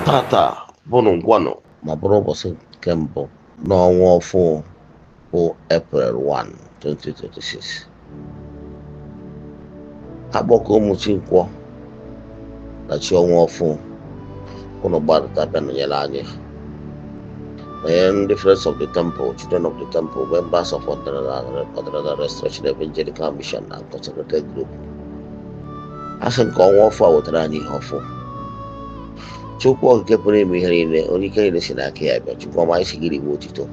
Tata bụnụ ngwanụ ma bụrụ ụbọchị nke mbụ n'ọnwa ọfụ bụ April 1, 2026. Akpọkọ ụmụ Chinkwọ na chi ọnwa ọfụ unu gbadata bịa nọnyere anyị. Nọnyere ndị Friends of the Temple, Children of the Temple, members of Ordinary Restoration Evangelical Mission and Consecrated Group. Asị nke ọnwa ọfụ a wetara anyị ihe ọfụ. Chukwu okike pụrụ ime ihe niile, onye ike niile si n'aka ya bịa. Chukwu ọma anyị sigiri iwe otito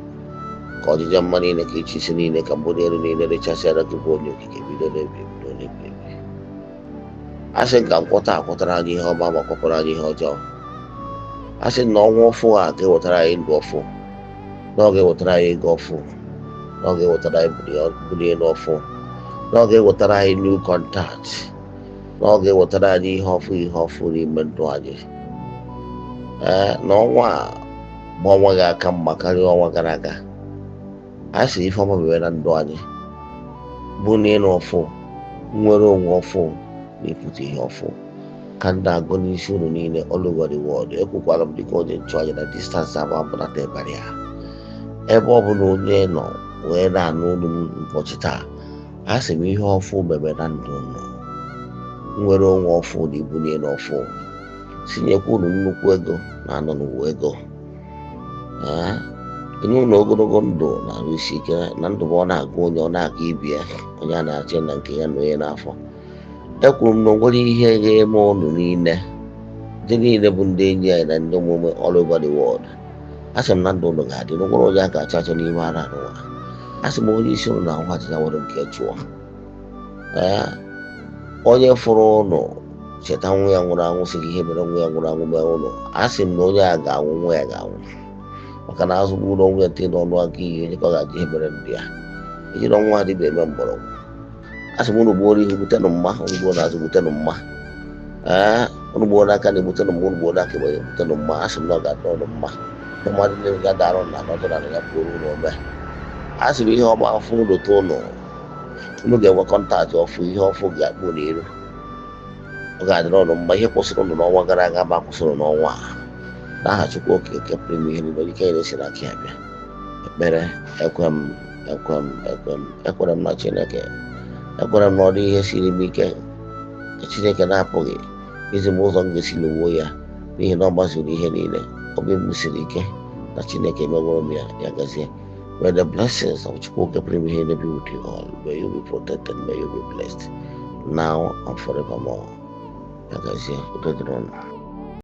ka ọjịja mma niile ka ichi isi niile ka mbụ n'elu niile rechasịara gị bụ onye okike bido n'ebi ebido n'ebi ebi. Asị nka nkwọta akwọtara anyị ihe ọma ma kwapụrụ anyị ihe ọjọọ. Asị na ọnwa ọfụ a ga-ewetara anyị ndụ ọfụ, na ọ ga-ewetara anyị ego ọfụ, na ọ ga-ewetara anyị buli elu ọfụ, na ọ ga-ewetara anyị new contact, na ọ ga-ewetara anyị ihe ọfụ n'ime ndụ anyị. N'ọnwa a bụ ọnwa ga-aka mma karịa ọnwa gara aga. A sị ife ọma mere na ndụ anyị bụ n'ịnụ ọfụ, nwere onwe ọfụ na ịpụta ihe ọfụ ka ndị agụ n'isi unu niile all over the world. Ekwukwara m dịka onye nchụaja na distansị abụ abụnata ịbarị ya ebe ọ bụ na onye nọ wee na-anụ unu ụbọchị taa. A sị m ihe ọfụ mebe na ndụ unu, nwere onwe ọfụ na ibu n'ịnụ ọfụ, sinyekwa unu nnukwu ego na anọ n'ụwa ego. Enye unu ogologo ndụ na arụ isi ike na ndụ bụ ọ na-agụ onye ọ na-aga ibi ya, onye a na-achị na nke ya na onye n'afọ. Ekwuru m na nwere ihe ga-eme unu niile, ndị niile bụ ndị enyi anyị na ndị omume all over the world. Asị m na ndụ unu ga-adị na nwere onye a ga-achọ achọ n'ime ara n'ụwa. Asị m onye isi unu na ahụ achịcha nwere nke chụọ. Onye fụrụ unu cheta nwa ya nwụrụ anwụ sị ihe mere nwa ya nwụrụ anwụ mee ụlọ. Asị m na onye a ga-anwụ, nwa ya ga-anwụ, maka na azụ gburu onwe ntị n'ọnụ aka ihe onye ka ọ ga-adị ihe mere ndị ya ejiri ọnwa adịba eme mgbọrọgwụ. Asị m unu gbuoro ihe gbutenụ mma, unu gbuo n'azụ gbutenụ mma, unu gbuo n'aka na egbutenụ mma, unu gbuo n'aka egbe egbutenụ mma. Asị m na ọ ga-adị ọnụ mma, mmadụ niile ga-ada arụ na ọdụ na ya pụrụ ụlọ ome. Asị m ihe ọma afọ ụlọta unu ga-enwe kọntaktị ọfụ, ihe ọfụ ga-akpụ n'iru, ọ ga-adịrị ọnụ mma. Ihe kwụsịrị unu n'ọnwa gara aga ma kwụsịrị n'ọnwa a n'aha Chukwu okike pụrụ ime ihe niile, ike niile si n'aka ya bịa. Ekpere ekwere m na Chineke, ekwere m na ọ dị ihe siri m ike Chineke na-apụghị izi m ụzọ m ga-esi lụwo ya, n'ihi na ọ gbaziri ihe niile. Obi m siri ike na Chineke emeworo m ya, ya gazie. May the blessings of Chukwu okike pụrụ ime ihe niile be with you all. May you be protected, may you be blessed now and forevermore. Ya gazie, udo dịrị unu.